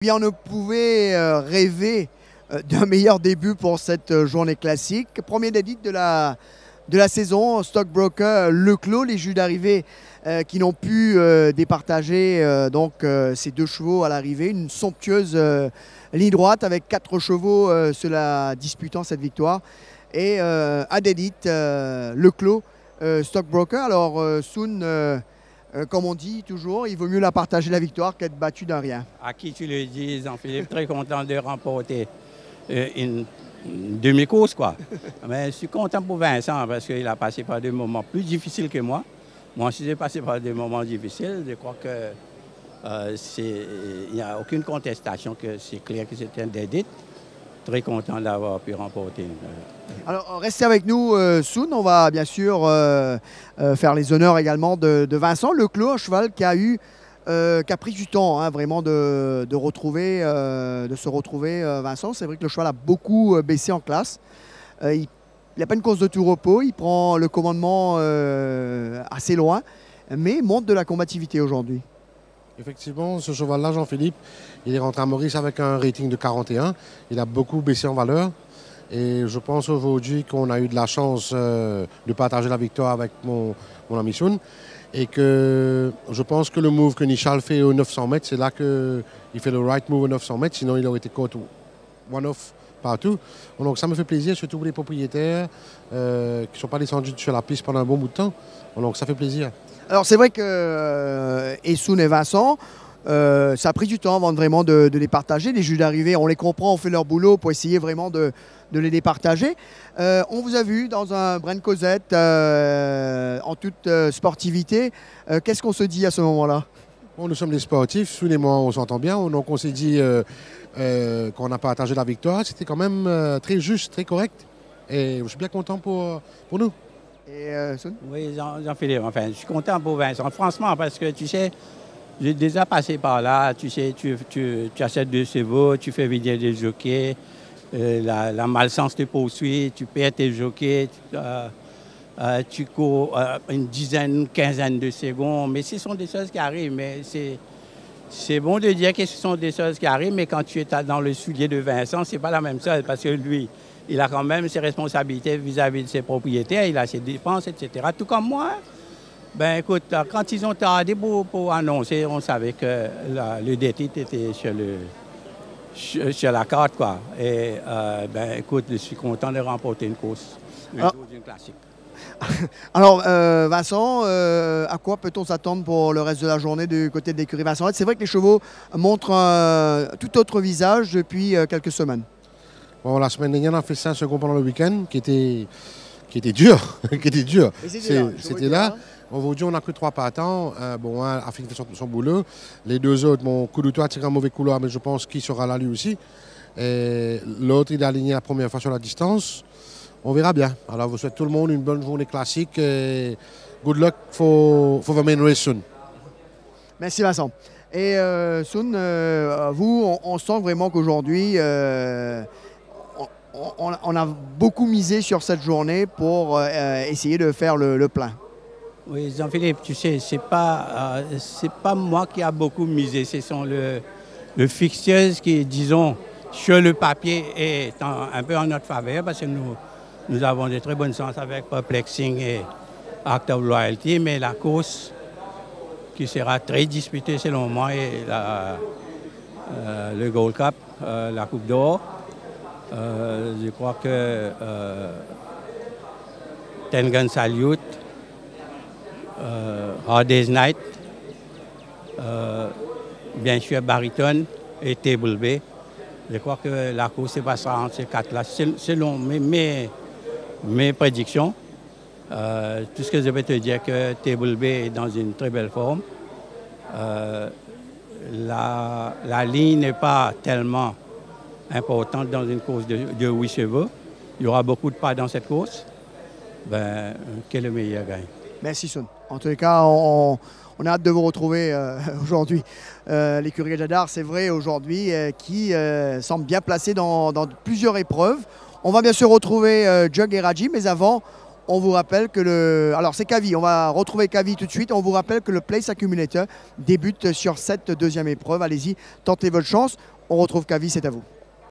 Bien, on ne pouvait rêver d'un meilleur début pour cette journée classique. Premier édite de la saison, Stockbroker, Leclos, les jus d'arrivée qui n'ont pu départager ces deux chevaux à l'arrivée. Une somptueuse ligne droite avec 4 chevaux cela disputant cette victoire. Et à d'élite, Leclos, Stockbroker. Alors Soun, comme on dit toujours, il vaut mieux la partager la victoire qu'être battu d'un rien. À qui tu le dis, Jean-Philippe, très content de remporter une demi-course, quoi. Mais je suis content pour Vincent parce qu'il a passé par des moments plus difficiles que moi. Moi aussi, j'ai passé par des moments difficiles. Je crois que il n'y a aucune contestation que c'est clair que c'était un dédite. Très content d'avoir pu remporter. Alors, restez avec nous, Soun. On va bien sûr faire les honneurs également de Vincent Leclos, un cheval qui a pris du temps vraiment de se retrouver Vincent. C'est vrai que le cheval a beaucoup baissé en classe. Il n'a pas une course de tout repos. Il prend le commandement assez loin, mais montre de la combativité aujourd'hui. Effectivement, ce cheval-là, Jean-Philippe, il est rentré à Maurice avec un rating de 41. Il a beaucoup baissé en valeur. Et je pense aujourd'hui qu'on a eu de la chance de partager la victoire avec mon ami Soun. Et que je pense que le move que Nichal fait aux 900 mètres, c'est là qu'il fait le right move aux 900 mètres. Sinon, il aurait été caught one-off partout. Donc ça me fait plaisir, surtout pour les propriétaires qui ne sont pas descendus sur la piste pendant un bon bout de temps. Donc ça fait plaisir. Alors c'est vrai que Soun et Vincent, ça a pris du temps avant vraiment de les partager. Les jus d'arrivée, on les comprend, on fait leur boulot pour essayer vraiment de les départager. On vous a vu dans un Brent Cosette en toute sportivité. Qu'est-ce qu'on se dit à ce moment-là? Bon, nous sommes des sportifs, Soun et moi on s'entend bien, donc on s'est dit qu'on a partagé la victoire. C'était quand même très juste, très correct. Et je suis bien content pour nous. Et Soun? Oui, Jean-Philippe, enfin, je suis content pour Vincent, franchement, parce que tu sais, j'ai déjà passé par là, tu sais, tu achètes 2 chevaux, tu fais venir des jockeys, la malchance te poursuit, tu perds tes jockeys, tu cours une dizaine, une quinzaine de secondes, mais ce sont des choses qui arrivent, mais c'est bon de dire que ce sont des choses qui arrivent, mais quand tu es dans le soulier de Vincent, c'est pas la même chose, parce que lui, il a quand même ses responsabilités vis-à-vis de ses propriétaires, il a ses dépenses, etc. Tout comme moi. Ben écoute, quand ils ont tardé pour annoncer, on savait que le détit était sur la carte, quoi. Et ben écoute, je suis content de remporter une course, une classique. Alors Vincent, à quoi peut-on s'attendre pour le reste de la journée du côté de l'écurie Vincent? C'est vrai que les chevaux montrent un tout autre visage depuis quelques semaines. Bon, la semaine dernière, on a fait 5 secondes pendant le week-end, qui était dur. C'était là. Aujourd'hui, on n'a que 3 partants. Bon, un a fait son boulot. Les 2 autres, mon coup de toit tire un mauvais couloir, mais je pense qu'il sera là lui aussi. L'autre, il est aligné la première fois sur la distance. On verra bien. Alors, je vous souhaite tout le monde une bonne journée classique. Et good luck for the main race soon. Merci Vincent. Et Soun, vous, on sent vraiment qu'aujourd'hui, on a beaucoup misé sur cette journée pour essayer de faire le plein. Oui, Jean-Philippe, tu sais, c'est pas moi qui a beaucoup misé, ce sont le fixeuse qui, disons, sur le papier est un peu en notre faveur parce que nous avons de très bonnes chances avec Perplexing et Act of Loyalty, mais la course qui sera très disputée selon moi est le Gold Cup, la Coupe d'Or. Je crois que Tengan Salute, Hard Day's Night, bien sûr Bariton et Table Bay. Je crois que la course se passera entre ces 4-là, selon mes prédictions. Tout ce que je vais te dire que Table Bay est dans une très belle forme. La ligne n'est pas tellement importante dans une course de 8 chevaux. Il y aura beaucoup de pas dans cette course. Ben, quel est le meilleur gagne? Merci Soun. En tous les cas, on a hâte de vous retrouver aujourd'hui. L'écurie Jadar, c'est vrai aujourd'hui, qui semble bien placé dans plusieurs épreuves. On va bien sûr retrouver Jug et Raji, mais avant, On vous rappelle que le... Alors c'est Kavi, on va retrouver Kavi tout de suite. On vous rappelle que le Place Accumulator débute sur cette deuxième épreuve. Allez-y, tentez votre chance. On retrouve Kavi, c'est à vous.